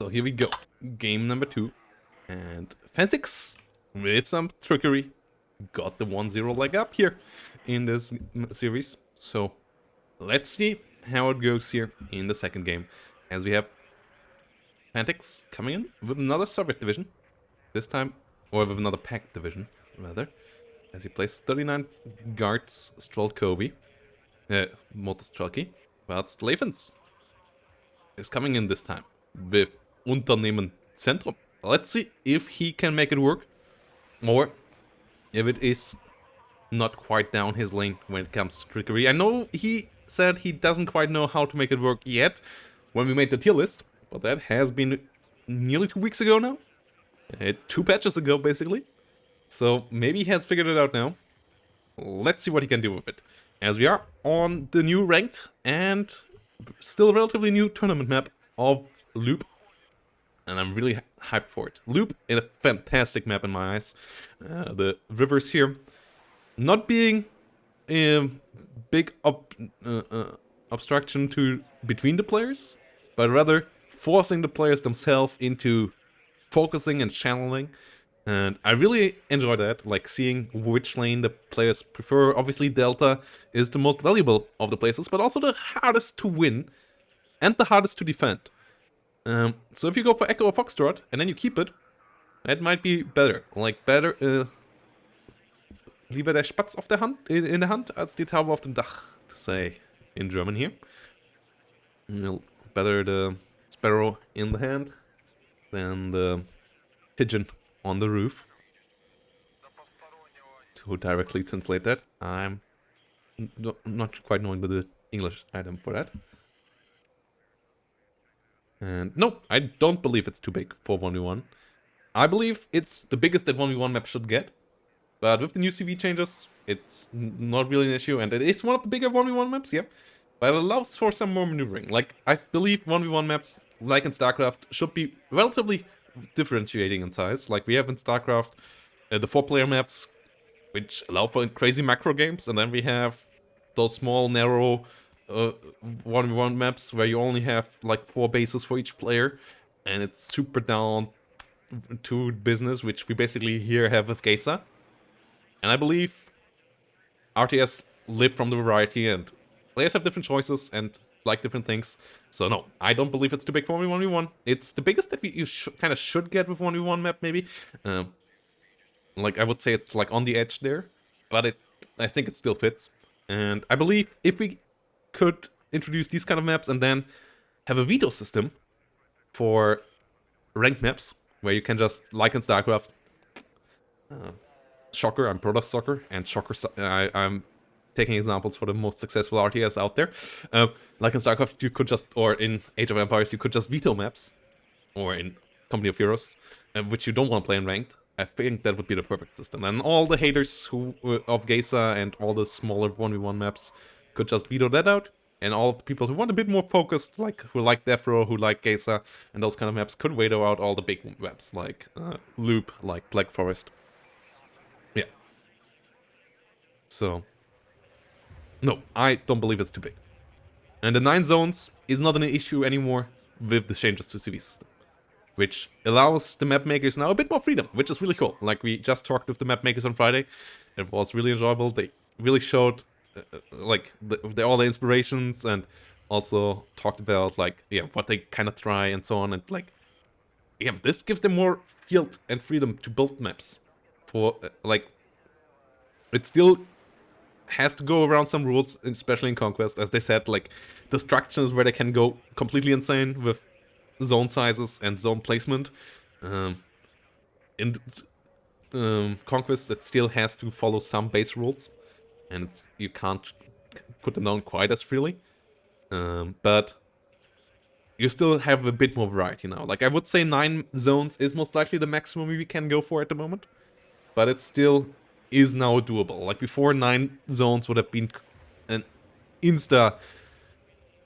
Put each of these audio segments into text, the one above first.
So here we go. Game number 2. And Fantyx, with some trickery, got the 1-0 leg up here in this series. So let's see how it goes here in the second game. As we have Fantyx coming in with another Soviet division. This time, or with another Pact division, rather. As he plays 39 guards Strelkovi. Motostrelki. But Lathans is coming in this time with Unternehmen Zentrum. Let's see if he can make it work, or if it is not quite down his lane when it comes to trickery. I know he said he doesn't quite know how to make it work yet when we made the tier list, but that has been nearly 2 weeks ago now. 2 patches ago, basically. So maybe he has figured it out now. Let's see what he can do with it. As we are on the new ranked and still relatively new tournament map of Loop. And I'm really hyped for it. Loop is a fantastic map in my eyes. The rivers here not being a big obstruction to between the players, but rather forcing the players themselves into focusing and channeling. And I really enjoy that, like seeing which lane the players prefer. Obviously Delta is the most valuable of the places, but also the hardest to win and the hardest to defend. So if you go for Echo or Foxtrot and then you keep it, that might be better. Like better, lieber der Spatz auf der Hand, in der Hand, als die Taube auf dem Dach, to say in German here. Better the sparrow in the hand than the pigeon on the roof. To directly translate that, I'm not quite knowing the English item for that. And no, I don't believe it's too big for 1v1. I believe it's the biggest that 1v1 map should get. But with the new CV changes, it's not really an issue. And it is one of the bigger 1v1 maps, yeah. But it allows for some more maneuvering. Like, I believe 1v1 maps, like in StarCraft, should be relatively differentiating in size. Like we have in StarCraft, the 4-player maps, which allow for crazy macro games. And then we have those small, narrow 1v1 maps where you only have like 4 bases for each player, and it's super down to business, which we basically here have with Geisa. And I believe RTS live from the variety, and players have different choices and like different things. So no, I don't believe it's too big for 1v1. It's the biggest that you kind of should get with 1v1 map, maybe. Like I would say it's like on the edge there, but I think it still fits. And I believe if we could introduce these kind of maps and then have a veto system for ranked maps where you can just, like in StarCraft, Shocker, I'm Product Soccer, and Shocker, I'm taking examples for the most successful RTS out there. Like in StarCraft, you could just, or in Age of Empires, you could just veto maps, or in Company of Heroes, which you don't want to play in ranked. I think that would be the perfect system. And all the haters of Geisa and all the smaller 1v1 maps could just veto that out, and all the people who want a bit more focused, like who like Death Row, who like Geisa, and those kind of maps, could veto out all the big maps, like Loop, like Black Forest. Yeah. So, no, I don't believe it's too big. And the 9 zones is not an issue anymore with the changes to CV system, which allows the map makers now a bit more freedom, which is really cool. Like we just talked with the map makers on Friday. It was really enjoyable. They really showed like all the inspirations, and also talked about like what they kind of try and so on, and like this gives them more field and freedom to build maps for like it still has to go around some rules, especially in Conquest, as they said, like destructions where they can go completely insane with zone sizes and zone placement. In Conquest, it still has to follow some base rules, and you can't put them down quite as freely. But you still have a bit more variety now. Like I would say 9 zones is most likely the maximum we can go for at the moment, but it still is now doable. Like before, 9 zones would have been an insta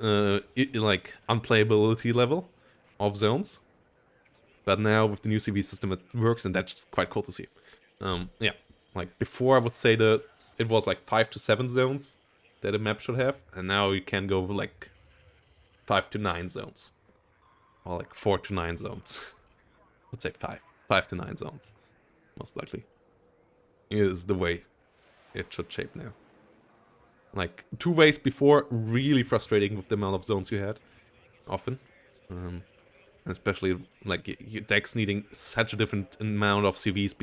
like unplayability level of zones. But now with the new CV system it works, and that's quite cool to see. Yeah, like before I would say it was like 5 to 7 zones that a map should have, and now you can go like 5 to 9 zones or like 4 to 9 zones. Let's say 5 to 9 zones, most likely, is the way it should shape now. Like 2 ways before, really frustrating with the amount of zones you had, often. Especially like your decks needing such a different amount of CVs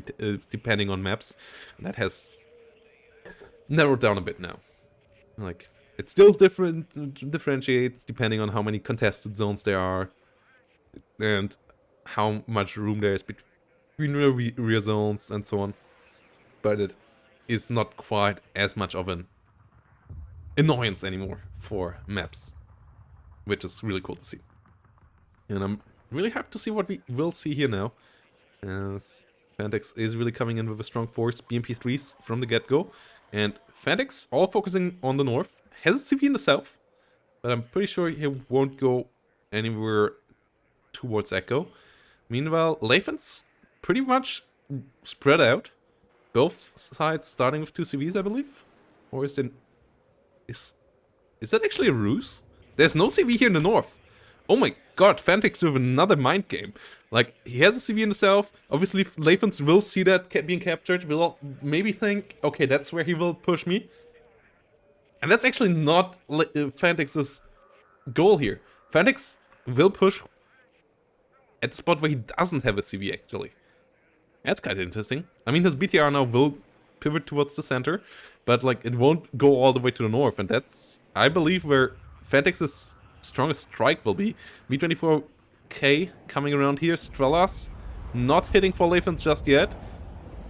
depending on maps. And that has narrowed down a bit now. Like, it's still differentiates depending on how many contested zones there are and how much room there is between rear zones and so on. But it is not quite as much of an annoyance anymore for maps, which is really cool to see. And I'm really happy to see what we will see here now, as Fantyx is really coming in with a strong force, BMP3s from the get-go, and Fantyx, all focusing on the north, has a CV in the south, but I'm pretty sure he won't go anywhere towards Echo. Meanwhile, Lathans pretty much spread out, both sides starting with 2 CVs, I believe, or is that actually a ruse? There's no CV here in the north. Oh my god, Fantyx with another mind game. Like, he has a CV in the south. Obviously, Lathans will see that being captured. Will maybe think, okay, that's where he will push me. And that's actually not Fantyx's goal here. Fantyx will push at the spot where he doesn't have a CV, actually. That's kind of interesting. I mean, his BTR now will pivot towards the center, but like, it won't go all the way to the north. And that's, I believe, where Fantyx's strongest strike will be. V24K coming around here. Strellas not hitting for Lathans just yet.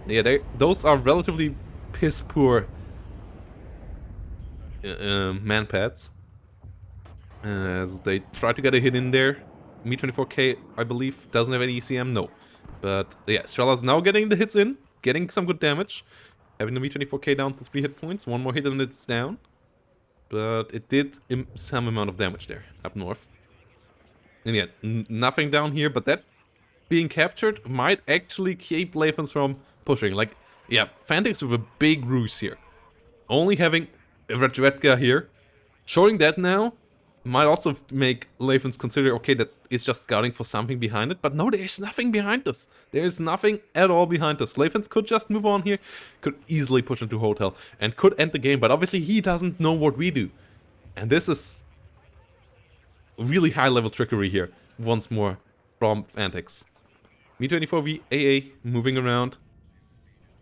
Yeah, those are relatively piss poor man pads, as they try to get a hit in there. V24K, I believe, doesn't have any ECM, no. But yeah, Strellas now getting the hits in, getting some good damage, having the V24K down to 3 hit points. One more hit and it's down. But it did some amount of damage there, up north. And yeah, nothing down here, but that being captured might actually keep Lathans from pushing. Like, yeah, Fantyx with a big ruse here. Only having a Redredka here. Showing that now might also make Lathans consider, okay, that is just scouting for something behind it. But no, there's nothing behind us. There's nothing at all behind us. Lathans could just move on here, could easily push into Hotel, and could end the game. But obviously he doesn't know what we do. And this is really high-level trickery here, once more, from Fantyx. V24V AA moving around.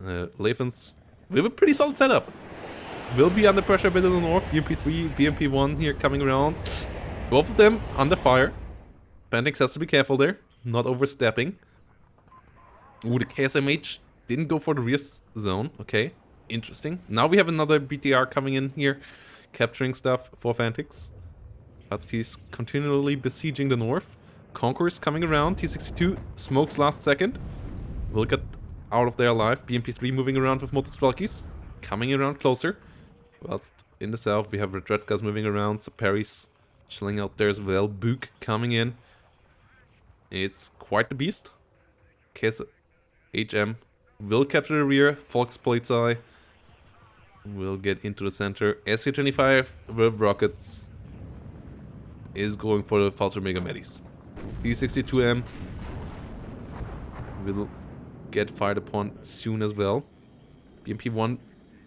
Lathans with a pretty solid setup. Will be under pressure a bit in the north. BMP3, BMP1 here coming around. Both of them under fire. Fantyx has to be careful there, not overstepping. Ooh, the KSMH didn't go for the rear zone. Okay, interesting. Now we have another BTR coming in here, capturing stuff for Fantyx. But he's continually besieging the north. Conquerors coming around. T62 smokes last second. Will get out of there alive. BMP3 moving around with Motostrelkis. Coming around closer. Whilst in the south we have Redredkas moving around. Saparis chilling out there as well. Book coming in. It's quite the beast. KS HM will capture the rear. Volkspolizei will get into the center. SC-25 with rockets is going for the Falter Mega Medis. T62M will get fired upon soon as well. BMP1,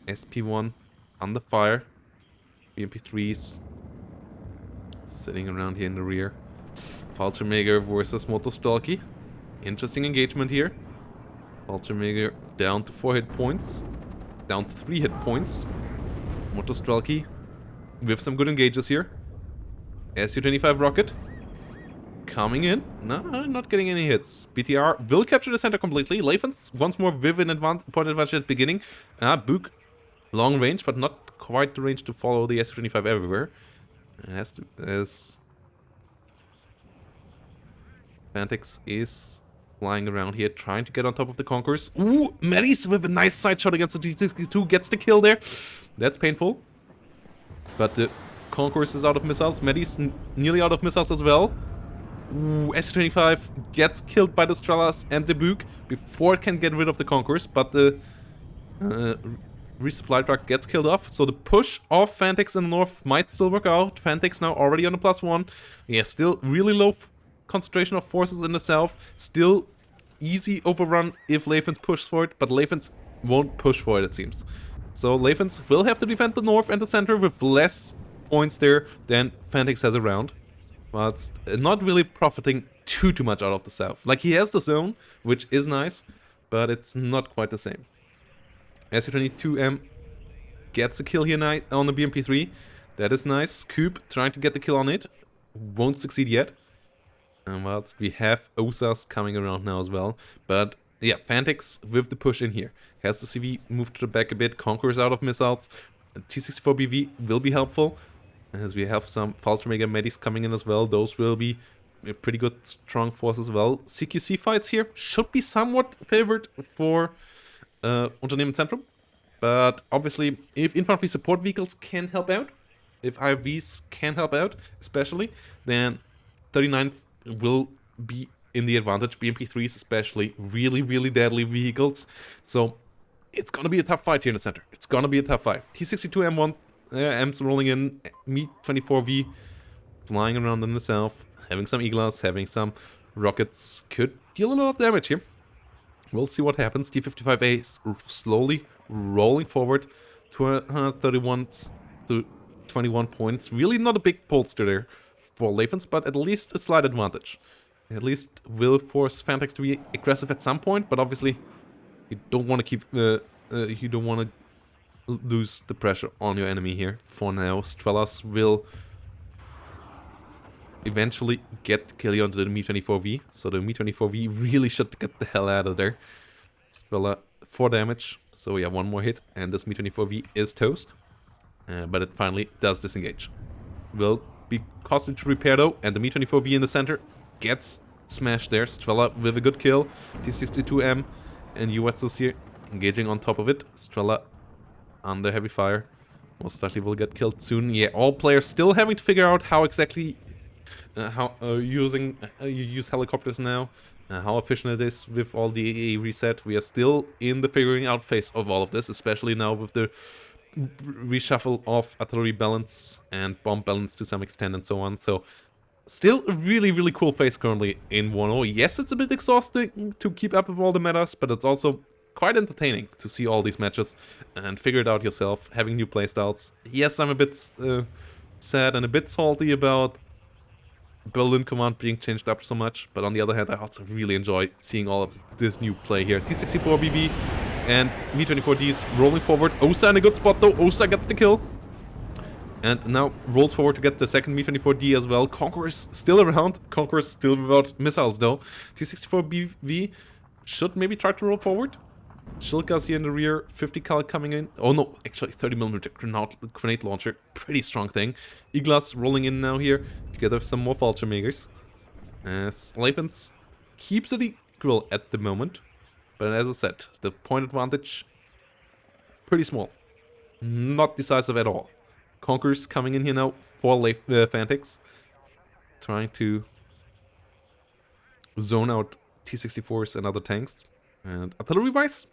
SP1 under fire. BMP3s sitting around here in the rear. Faltermeger versus Motostalky. Interesting engagement here. Faltermeger down to 4 hit points. Down to 3 hit points. Motostalky with some good engages here. SU-25 rocket coming in. No, not getting any hits. BTR will capture the center completely. Lathans once more with an point advantage at the beginning. Book long range, but not quite the range to follow the SU-25 everywhere. As Fantyx is flying around here, trying to get on top of the Conquerors. Ooh, Medis with a nice side shot against the T62 gets the kill there. That's painful. But the Conquerors is out of missiles. Medis nearly out of missiles as well. Ooh, S25 gets killed by the Strellas and the Book before it can get rid of the Conquerors, but the resupply truck gets killed off. So the push of Fantyx in the north might still work out. Fantyx now already on a +1. Yeah, still really low concentration of forces in the south. Still easy overrun if Lathans push for it, but Lathans won't push for it, it seems. So Lathans will have to defend the north and the center with less points there than Fantyx has around. But not really profiting too much out of the south. Like, he has the zone, which is nice, but it's not quite the same. SU-22M gets a kill here on the BMP-3. That is nice. Coop trying to get the kill on it. Won't succeed yet. And whilst we have Osas coming around now as well. But yeah, Fantyx with the push in here. Has the CV moved to the back a bit. Conqueror's out of missiles. T-64BV will be helpful. As we have some Fallschirmjäger Medis coming in as well. Those will be a pretty good strong force as well. CQC fights here should be somewhat favored for Unternehmen Zentrum. But obviously, if infantry support vehicles can help out, if IFVs can help out, especially, then 39 will be in the advantage. BMP-3s especially, really deadly vehicles. So it's gonna be a tough fight here in the center. It's gonna be a tough fight. T-62M1 M's rolling in, Me-24V flying around in the south, having some Iglas, having some rockets, could deal a lot of damage here. We'll see what happens. T-55A is slowly rolling forward, 231 to 21 points. Really not a big bolster there for Lathans, but at least a slight advantage. At least will force Fantyx to be aggressive at some point, but obviously you don't want to keep you don't want to lose the pressure on your enemy here. For now, Strelas will eventually get the kill onto the Me-24V, so the Me-24V really should get the hell out of there. Strela 4 damage, so yeah, 1 more hit, and this Me-24V is toast. But it finally does disengage. Will be costly to repair though, and the Me-24V in the center gets smashed there. Strela with a good kill. T-62M and UWETZels here engaging on top of it. Strela under heavy fire. Most likely will get killed soon. Yeah, all players still having to figure out how exactly you use helicopters now. How efficient it is with all the AA reset. We are still in the figuring out phase of all of this, especially now with the reshuffle of artillery balance and bomb balance to some extent and so on. So still a really cool phase currently in WARNO. Yes, it's a bit exhausting to keep up with all the metas, but it's also quite entertaining to see all these matches and figure it out yourself, having new playstyles. Yes, I'm a bit sad and a bit salty about Berlin Command being changed up so much, but on the other hand, I also really enjoy seeing all of this new play here. T-64BV and Me-24Ds rolling forward. Osa in a good spot though. Osa gets the kill. And now rolls forward to get the second Me-24D as well. Conqueror's still around. Conqueror's still without missiles though. T-64BV should maybe try to roll forward. Shilka's here in the rear, 50 cal coming in. Oh no, actually 30mm grenade launcher, pretty strong thing. Iglas rolling in now here, together with some more Fallschirmjägers. As Lathans keeps it equal at the moment, but as I said, the point advantage, pretty small. Not decisive at all. Conqueror's coming in here now for Fantyx, trying to zone out T-64s and other tanks. And artillery-wise,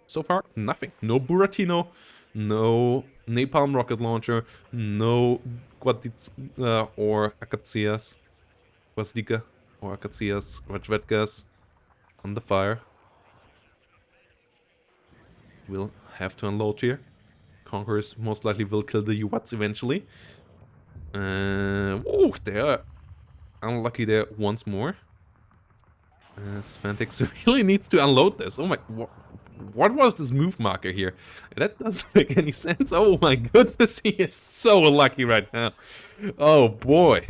so far, nothing. No Buratino, no Napalm rocket launcher, no Gwaditz or Akatsias, Gwazdika or Akatsias, Rajvetkas on the fire. We'll have to unload here. Conquerors most likely will kill the UWATs eventually. Oh, they are unlucky there once more. Fantyx really needs to unload this. Oh my... What was this move marker here? That doesn't make any sense. Oh my goodness, he is so unlucky right now. Oh boy.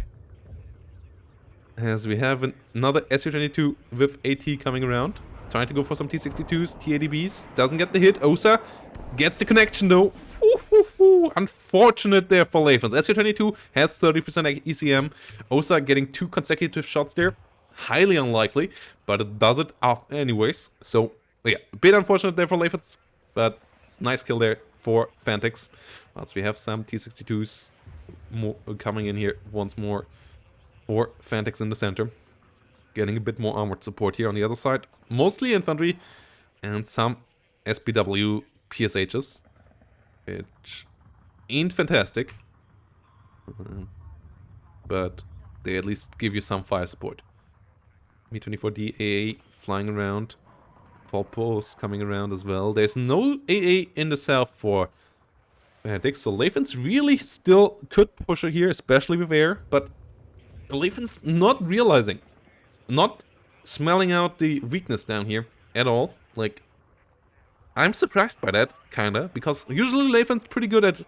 As we have another SU-22 with AT coming around. Trying to go for some T-62s, T-80Bs. Doesn't get the hit. Osa gets the connection though. Unfortunate there for Lathans. SU-22 has 30% ECM. Osa getting 2 consecutive shots there. Highly unlikely, but it does it anyways. So, yeah, a bit unfortunate there for Lathans, but nice kill there for Fantyx. Whilst we have some T-62s coming in here once more for Fantyx in the center. Getting a bit more armored support here on the other side. Mostly infantry and some SPW PSHs, which ain't fantastic, but they at least give you some fire support. Mi-24D AA flying around. Post coming around as well. There's no AA in the south for Fantyx, so Lathans really still could push her here, especially with air, but Lathans not realizing, not smelling out the weakness down here at all. Like, I'm surprised by that, kinda, because usually Lathan's pretty good at,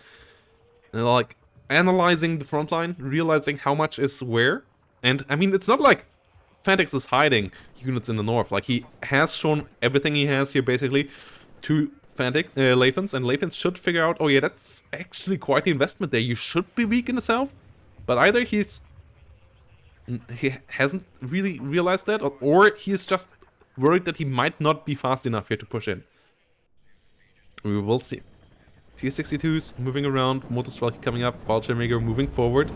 like, analyzing the front line, realizing how much is where. And, I mean, it's not like Fantyx is hiding units in the north. Like, he has shown everything he has here, basically, to Lathans, and Lathans should figure out, oh yeah, that's actually quite the investment there. You should be weak in the south, but either he hasn't really realized that, or he's just worried that he might not be fast enough here to push in. We will see. T-62s moving around, Motostrelki coming up, Fallschirmjäger moving forward,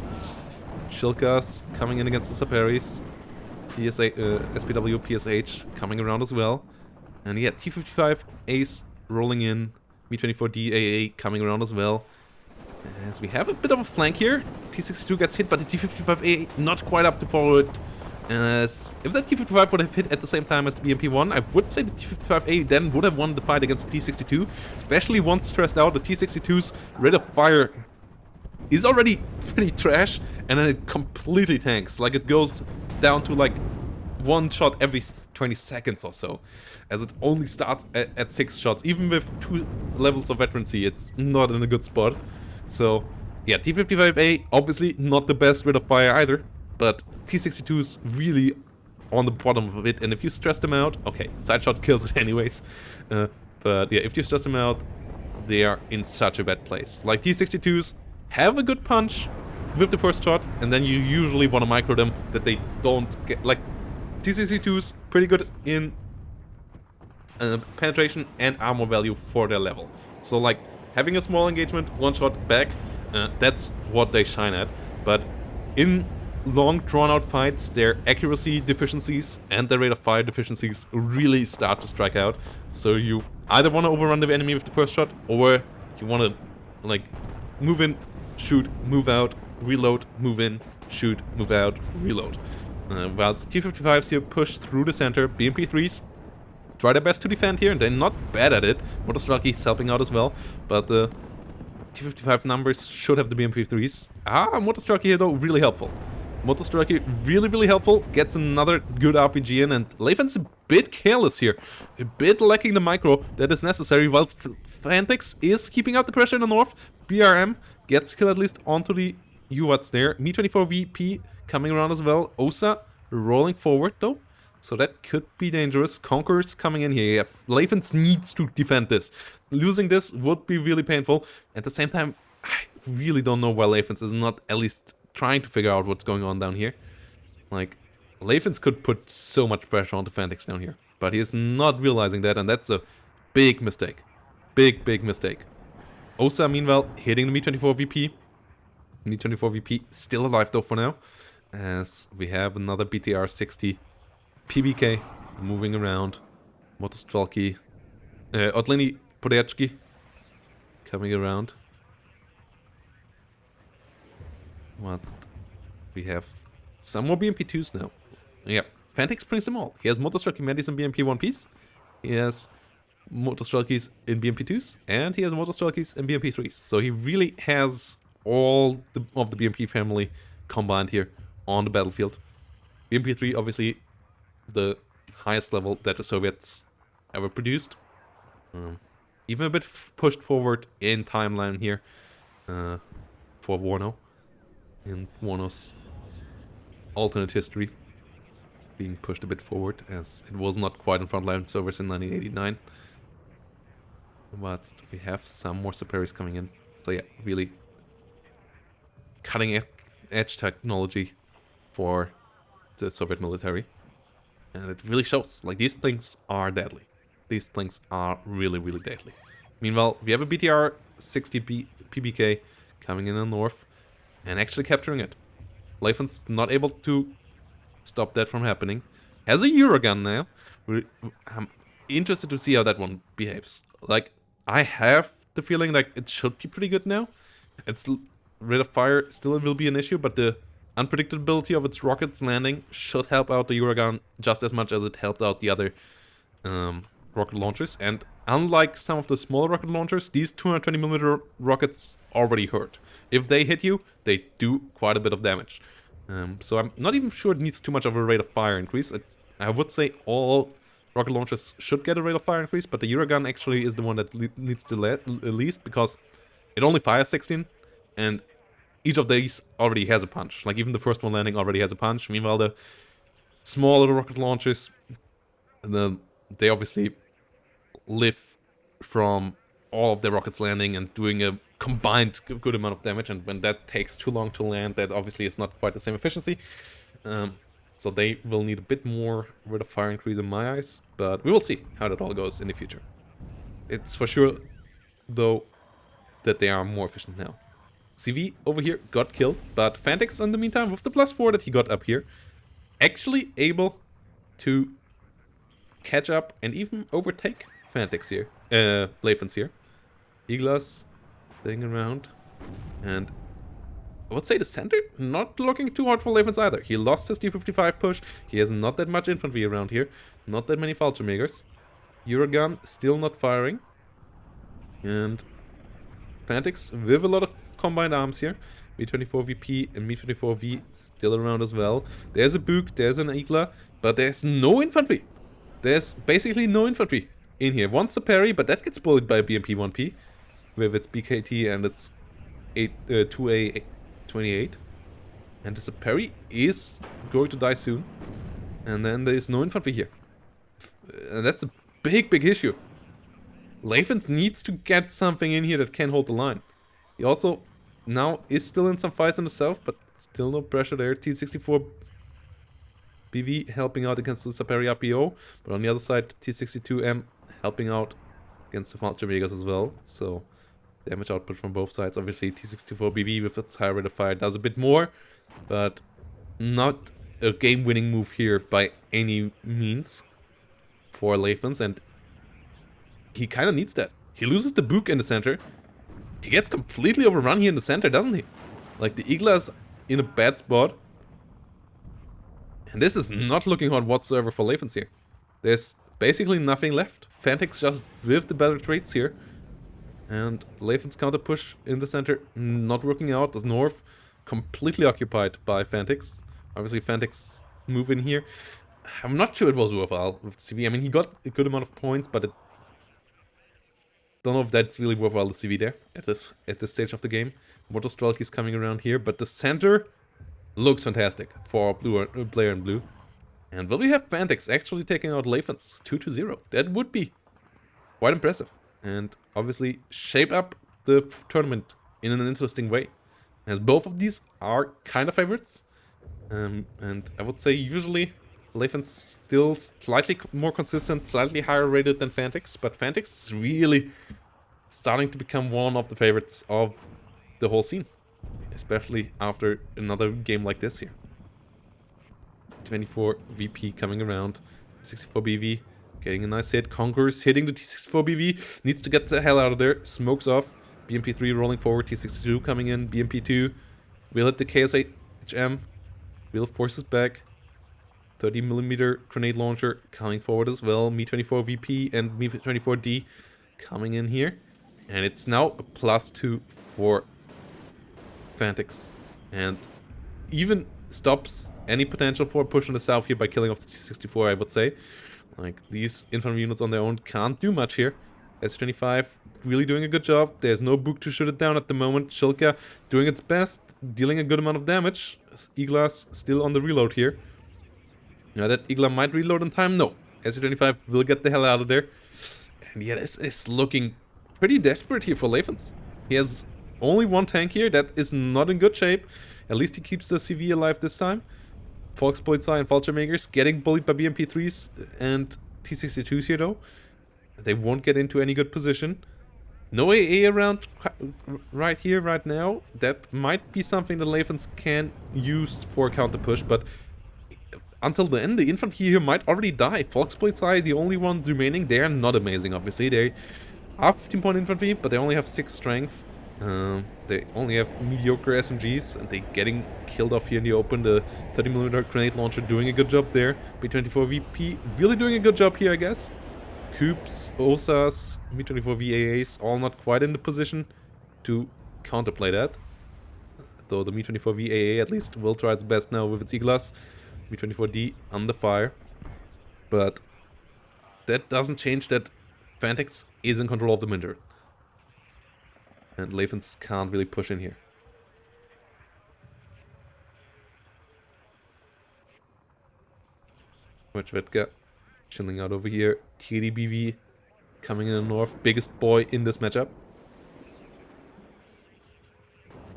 Shilkas coming in against the Saparis, SPW, PSH coming around as well, and yeah, T-55 Ace rolling in, Mi-24D AA coming around as well. As we have a bit of a flank here, T-62 gets hit, but the T-55A not quite up to follow it. As if that T-55 would have hit at the same time as the BMP-1, I would say the T-55A then would have won the fight against the T-62, especially once stressed out. The T-62's rate of fire is already pretty trash, and then it completely tanks. Like, it goes down to like one shot every 20 seconds or so, as it only starts at 6 shots. Even with 2 levels of veterancy, it's not in a good spot. So, yeah, T-55A, obviously not the best rate of fire either, but T-62's really on the bottom of it, and if you stress them out, okay, side shot kills it anyways, but yeah, if you stress them out, they are in such a bad place. Like, T-62's have a good punch with the first shot, and then you usually want to micro them that they don't get, like, T-62's pretty good in penetration and armor value for their level. So, like, having a small engagement, one shot back, that's what they shine at. But in long drawn-out fights, their accuracy deficiencies and their rate of fire deficiencies really start to strike out. So you either want to overrun the enemy with the first shot, or you want to, like, move in, shoot, move out, reload, move in, shoot, move out, reload. Whilst T-55s here push through the center, BMP-3s try their best to defend here, and they're not bad at it. Motostrelki's helping out as well, but the T-55 numbers should have the BMP-3s. Motostrelki here though, really helpful. Motostrelki really helpful, gets another good RPG in, and Lathan's a bit careless here. A bit lacking the micro that is necessary, whilst Fantyx is keeping out the pressure in the north. BRM gets kill at least onto the UATs there. Mi-24VP coming around as well. OSA rolling forward though, so that could be dangerous. Conquerors coming in here. Yeah, Lathans needs to defend this. Losing this would be really painful. At the same time, I really don't know why Lathans is not at least trying to figure out what's going on down here. Like, Lathans could put so much pressure onto Fantyx down here, but he is not realizing that, and that's a big mistake. Big mistake. OSA, meanwhile, hitting the Mi-24VP. Mi-24VP still alive though for now, as we have another BTR-60 PBK moving around. Motostrelki, Otleni Podechki coming around. What? We have some more BMP2s now. Yeah, Fantyx brings them all. He has Motostrelki Medis in BMP1 piece. He has Motostrelkis in BMP2s, and he has Motostrelkis in BMP3s. So he really has all of the BMP family combined here on the battlefield. BMP3, obviously, the highest level that the Soviets ever produced. Even a bit pushed forward in timeline here for WARNO. In WARNO's alternate history, being pushed a bit forward, as it was not quite in frontline service in 1989. But we have some more Saparis coming in. So yeah, really cutting edge technology for the Soviet military. And it really shows. Like, these things are deadly. These things are really deadly. Meanwhile, we have a BTR-60 PBK coming in the north and actually capturing it. Lathans not able to stop that from happening. Has a Eurogun now. I'm interested to see how that one behaves. Like, I have the feeling like it should be pretty good now. Its rate of fire still will be an issue, but the unpredictability of its rockets landing should help out the Uragan just as much as it helped out the other rocket launchers. And unlike some of the smaller rocket launchers, these 220mm rockets already hurt. If they hit you, they do quite a bit of damage. So I'm not even sure it needs too much of a rate of fire increase. I would say all rocket launchers should get a rate of fire increase, but the Uragan actually is the one that needs to least, because it only fires 16, and each of these already has a punch. Like, even the first one landing already has a punch. Meanwhile, the smaller rocket launchers, they obviously live from all of their rockets landing and doing a combined good amount of damage, and when that takes too long to land, that obviously is not quite the same efficiency. So they will need a bit more rate of fire increase in my eyes, but we will see how that all goes in the future. It's for sure, though, that they are more efficient now. CV over here got killed, but Fantyx in the meantime, with the +4 that he got up here, actually able to catch up and even overtake Fantyx here, Lathans here. Iglas staying around, and I would say the center not looking too hard for Lathans either. He lost his D55 push, he has not that much infantry around here, not that many Fallschirmjägers. Uragan still not firing, and Fantyx with a lot of combined arms here. Me-24VP and Me-24V still around as well. There's a Buk, there's an Igla, but there's no infantry. There's basically no infantry in here. Once a parry, but that gets bullied by a BMP-1P with its BKT and its 2A28. And this parry is going to die soon. And then there is no infantry here. And that's a big, big issue. Lathans needs to get something in here that can hold the line. He also now is still in some fights in the south, but still no pressure there. T64 BV helping out against the Saperi RPO, but on the other side, T62M helping out against the Fallschirmjägers as well. So damage output from both sides. Obviously, T64 BV with its high rate of fire does a bit more, but not a game-winning move here by any means for Lathans, and he kind of needs that. He loses the Buk in the center. He gets completely overrun here in the center, doesn't he? Like, the Igla is in a bad spot. And this is not looking hot whatsoever for Lathans here. There's basically nothing left. Fantyx just with the better traits here. And Lathans counter push in the center not working out. The north completely occupied by Fantyx. Obviously Fantyx move in here. I'm not sure it was worthwhile with CV. I mean, he got a good amount of points, but it don't know if that's really worthwhile, the CV there at this stage of the game. Motor Strelk is coming around here, but the center looks fantastic for player in blue. And will we have Fantyx actually taking out Lathans 2-0? That would be quite impressive. And obviously shape up the tournament in an interesting way, as both of these are kind of favorites. And I would say usually Lathans still slightly more consistent, slightly higher rated than Fantyx, but Fantyx is really starting to become one of the favorites of the whole scene, especially after another game like this here. 24 VP coming around, 64 BV getting a nice hit. Conquerors hitting the T64 BV, needs to get the hell out of there. Smokes off. BMP3 rolling forward, T62 coming in, BMP2 will hit the KSHM, will force it back. 30mm grenade launcher coming forward as well. Me-24 VP and Me-24D coming in here. And it's now a +2 for Fantyx. And even stops any potential for a push in the south here by killing off the T64, I would say. Like, these infantry units on their own can't do much here. S25 really doing a good job. There's no Buk to shoot it down at the moment. Shilka doing its best, dealing a good amount of damage. Iglas still on the reload here. Now that Igla might reload in time, no. SU-25 will get the hell out of there. And yeah, this is looking pretty desperate here for Lathans. He has only one tank here that is not in good shape. At least he keeps the CV alive this time. Volkspolizei and Fallschirmjägers getting bullied by BMP3s and T-62s here though. They won't get into any good position. No AA around right here, right now. That might be something that Lathans can use for counter push, but until then, the infantry here might already die. Volkspolizei, the only ones remaining, they are not amazing, obviously. They are 15-point infantry, but they only have 6 strength. They only have mediocre SMGs, and they getting killed off here in the open. The 30mm grenade launcher doing a good job there. B-24VP really doing a good job here, I guess. Coops, OSAs, Mi-24VAAs all not quite in the position to counterplay that. Though the Mi-24VAA at least will try its best now with its E-Glass. Mi-24D under fire. But that doesn't change that Fantyx is in control of the Minder. And Lathans can't really push in here. Medvedka chilling out over here. TDBV coming in the north. Biggest boy in this matchup.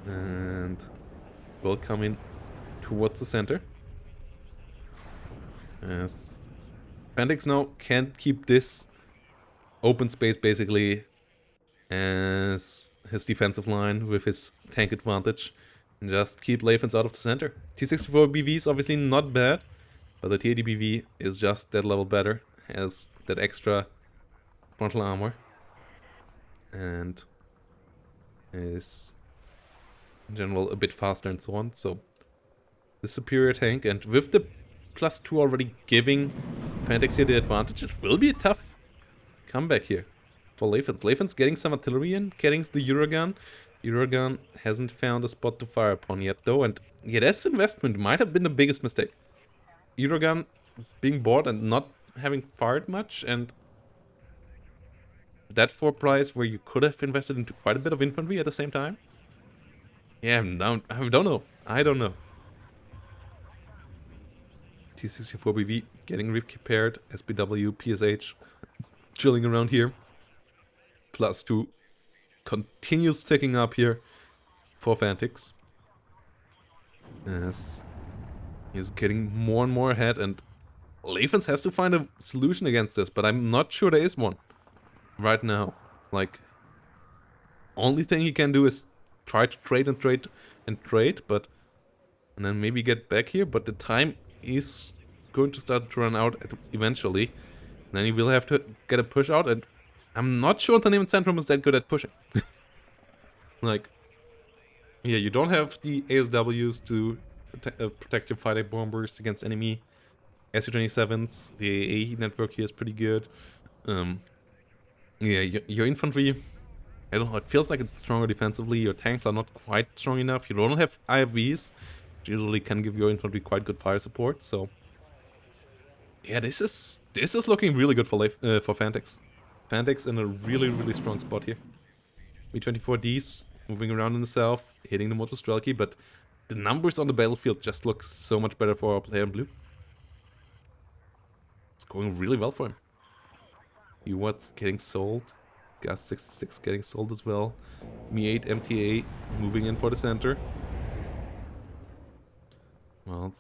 And will come in towards the center. As Fantyx now can't keep this open space basically as his defensive line with his tank advantage. And just keep Lathans out of the center. T64BV is obviously not bad, but the TADBV is just that level better. Has that extra frontal armor. And is in general a bit faster and so on. So the superior tank, and with the +2 already giving Fantyx here the advantage, it will be a tough comeback here for Lathans. Lathans getting some artillery in, getting the Eurogun. Eurogun hasn't found a spot to fire upon yet though, and yeah, this investment might have been the biggest mistake. Eurogun being bought and not having fired much, and that for a price where you could have invested into quite a bit of infantry at the same time. Yeah, I don't know. I don't know. T64BV getting repaired. SPW, PSH chilling around here. +2 continues ticking up here for Fantyx. As he's getting more and more ahead, and Lathans has to find a solution against this, but I'm not sure there is one right now. Like, only thing he can do is try to trade and trade and trade, but and then maybe get back here, but the time is going to start to run out eventually. And then he will have to get a push out, and I'm not sure the Neiman Centrum is that good at pushing. Like, yeah, you don't have the ASWs to protect your fighter bombers against enemy Su-27s. The AA network here is pretty good. Yeah, your infantry, I don't know, it feels like it's stronger defensively. Your tanks are not quite strong enough. You don't have IFVs, which usually can give your infantry quite good fire support. So, yeah, this is looking really good for Fantyx. Fantyx in a really strong spot here. B-24Ds moving around in the south, hitting the Motor Strelky, but the numbers on the battlefield just look so much better for our player in blue. It's going really well for him. UWAT's getting sold. Gas 66 getting sold as well. Mi-8 MTA moving in for the center. Well,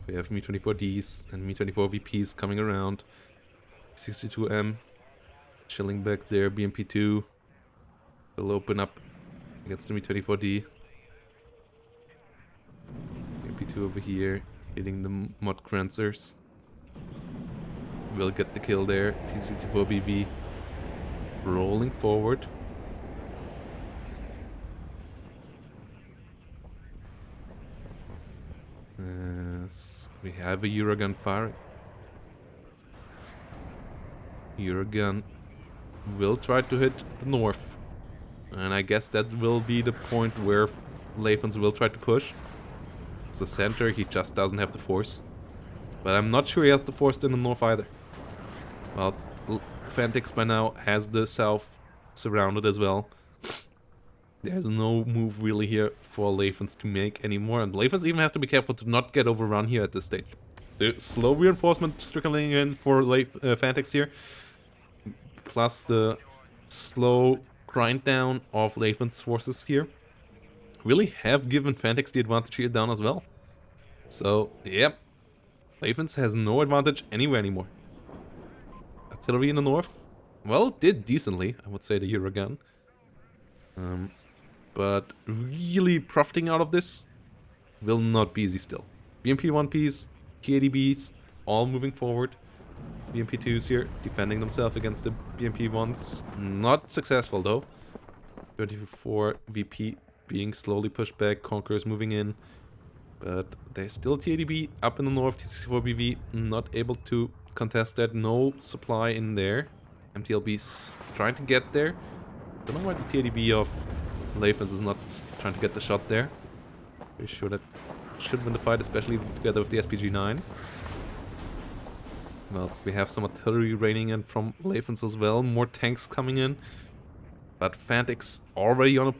we have Mi-24Ds and Mi-24VPs coming around. 62M chilling back there. BMP2 will open up against the Mi-24D. BMP2 over here hitting the Mod Crancers. Will get the kill there. T64BV rolling forward. We have a Eurogun firing. Eurogun will try to hit the north. And I guess that will be the point where Lathans will try to push. It's the center, he just doesn't have the force. But I'm not sure he has the force in the north either. Well, Fantyx by now has the south surrounded as well. There's no move really here for Lathans to make anymore, and Lathans even has to be careful to not get overrun here at this stage. The slow reinforcement trickling in for Fantyx here, plus the slow grind down of Lathans' forces here, really have given Fantyx the advantage here down as well. So, yeah, Lathans has no advantage anywhere anymore. Artillery in the north, well, did decently, I would say, the Eurogun. But really profiting out of this will not be easy still. BMP-1Ps, TADBs, all moving forward. BMP-2s here, defending themselves against the BMP-1s. Not successful though. 34 VP being slowly pushed back. Conquerors moving in. But there's still TADB up in the north. T64 BV not able to contest that. No supply in there. MTLB's trying to get there. Don't know why the TADB of Lathans is not trying to get the shot there. Pretty sure that should win the fight, especially together with the SPG-9. Well, we have some artillery raining in from Lathans as well. More tanks coming in. But Fantyx already on a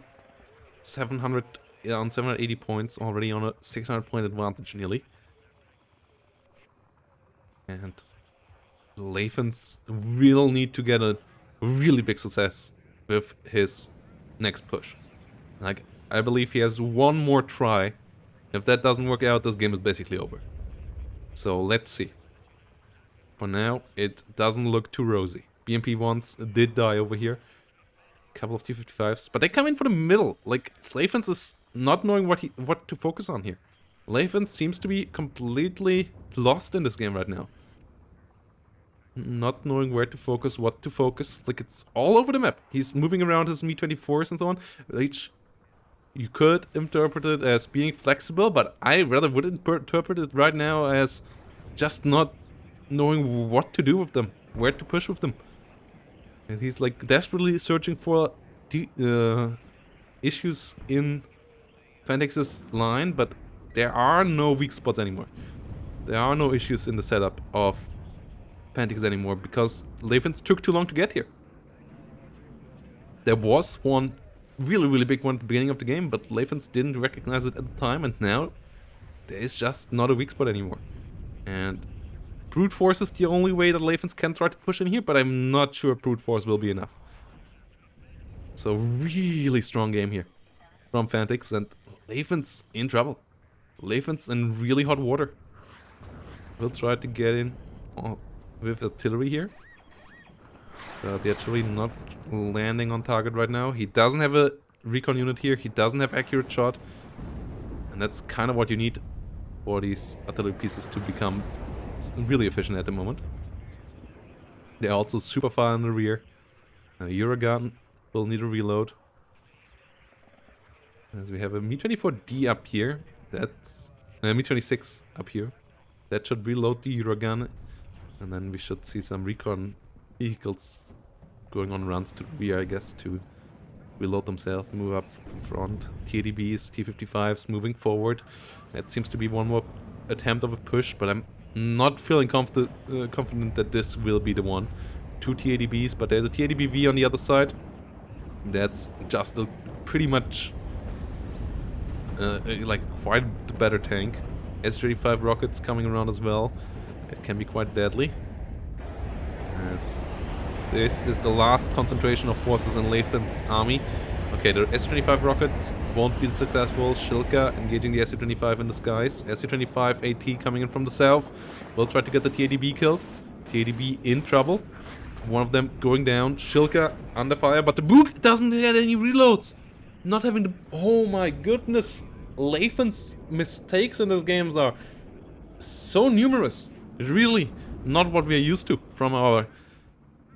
700, on 780 points, already on a 600 point advantage nearly. And Lathans will need to get a really big success with his next push. Like, I believe he has one more try. If that doesn't work out, this game is basically over. So let's see. For now, it doesn't look too rosy. BMP once did die over here. Couple of T-55s, but they come in for the middle. Like, Lathans is not knowing what to focus on here. Lathans seems to be completely lost in this game right now. Not knowing where to focus, what to focus. Like, it's all over the map. He's moving around his Mi-24s and so on, which you could interpret it as being flexible, but I rather would interpret it right now as just not knowing what to do with them, where to push with them. And he's like desperately searching for issues in Fantyx's line, but there are no weak spots anymore. There are no issues in the setup of Fantyx anymore because Lathans took too long to get here. There was one really big one at the beginning of the game, but Lathans didn't recognize it at the time, and now there is just not a weak spot anymore. And brute force is the only way that Lathans can try to push in here, but I'm not sure brute force will be enough. So really strong game here from Fantyx, and Lathans in trouble. Lathans in really hot water. We'll try to get in with artillery here. The artillery not landing on target right now. He doesn't have a recon unit here. He doesn't have accurate shot. And that's kind of what you need for these artillery pieces to become really efficient at the moment. They're also super far in the rear. Eurogun will need a reload. As we have a Mi-24D up here. That's Mi-26 up here. That should reload the Eurogun. And then we should see some recon vehicles going on runs to the rear, I guess, to reload themselves, move up front. TADBs, T-55s moving forward. That seems to be one more attempt of a push, but I'm not feeling confident that this will be the one. 2 TADBs, but there's a TADBV on the other side. That's just a pretty much like quite the better tank. S-35 rockets coming around as well. It can be quite deadly. As this is the last concentration of forces in Lathans' army. Okay, the S-25 rockets won't be successful. Shilka engaging the S-25 in the skies. S-25 AT coming in from the south. Will try to get the TADB killed. TADB in trouble. One of them going down. Shilka under fire, but the Book doesn't get any reloads. Not having the... Oh my goodness. Lathans' mistakes in those games are so numerous. Really not what we are used to from our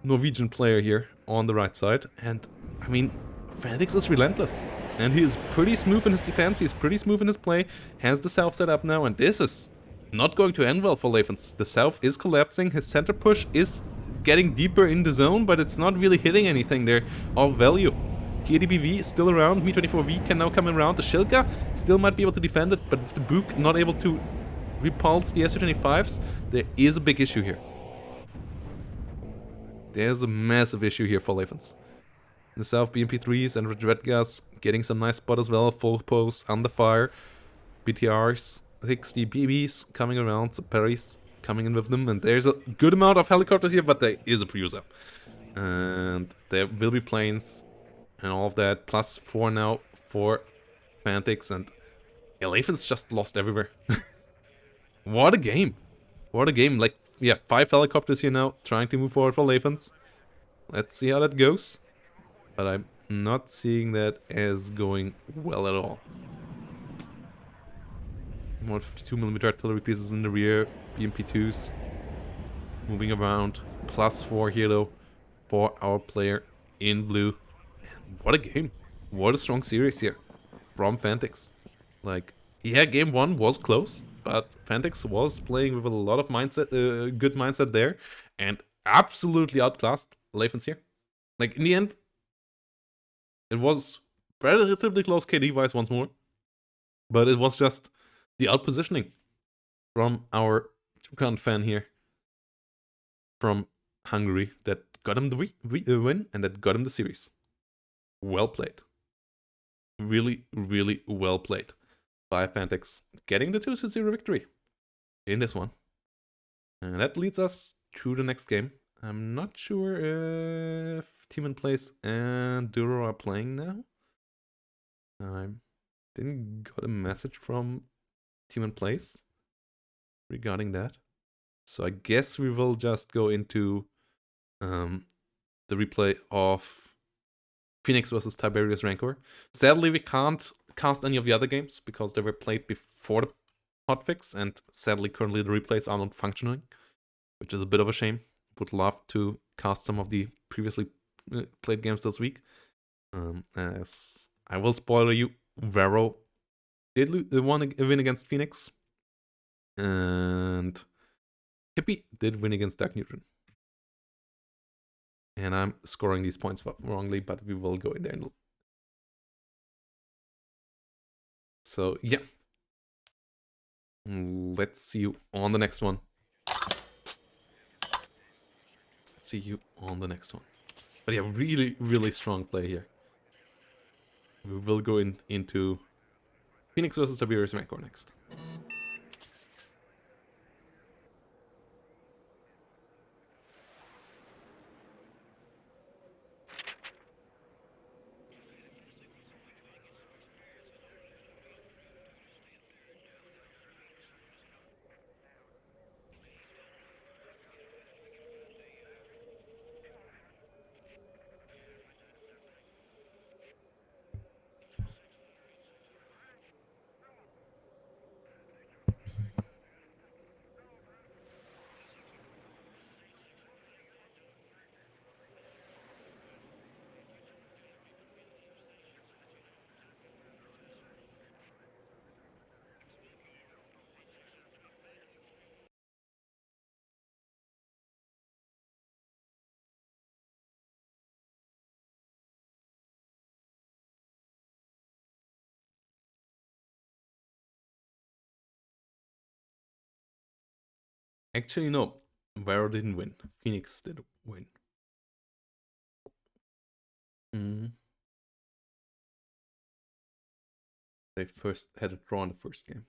Norwegian player here on the right side. And, I mean, Fantyx is relentless. And he is pretty smooth in his defense, he is pretty smooth in his play, has the south set up now, and this is not going to end well for Lathans. The south is collapsing, his center push is getting deeper in the zone, but it's not really hitting anything there of value. TADBV is still around, Mi-24V can now come around, the Shilka still might be able to defend it, but with the Book not able to repulse the S-25s, there is a big issue here. There's a massive issue here for Lathans. In the south, BMP-3s and Redgas getting some nice spot as well, full posts under fire. BTRs, 60 BBs coming around, so Perry's coming in with them, and there's a good amount of helicopters here, but there is a Priusa. And there will be planes and all of that, plus 4 now for Fantyx, and yeah, Lathans just lost everywhere. What a game. What a game. Like, yeah, 5 helicopters here now, trying to move forward for Lathans. Let's see how that goes. But I'm not seeing that as going well at all. More 52mm artillery pieces in the rear, BMP-2s moving around. +4 here though for our player in blue. And what a game. what a strong series here from Fantyx. Like, yeah, game one was close, but Fantyx was playing with a lot of mindset, good mindset there, and absolutely outclassed Lathans here. Like, in the end, it was relatively close KD-wise once more, but it was just the outpositioning from our Tukhan fan here from Hungary that got him the win and that got him the series. Well played. Really, really well played by Fantyx, getting the 2-0 victory in this one. And that leads us to the next game. I'm not sure if Team in Place and Duro are playing now. I didn't got a message from Team in Place regarding that. So I guess we will just go into the replay of Phoenix versus Tiberius Rancor. Sadly, we can't cast any of the other games because they were played before the hotfix, and sadly, currently the replays are not functioning, which is a bit of a shame. Would love to cast some of the previously played games this week. As I will spoiler you, Vero did win against Phoenix, and Hippie did win against Dark Neutron. And I'm scoring these points wrongly, but we will go in there. So, yeah. Let's see you on the next one. See you on the next one. But yeah, really, really strong play here. We will go into Phoenix versus Tiberius Rancor next. Actually, no. Vero didn't win. Phoenix did win. They first had a draw in the first game.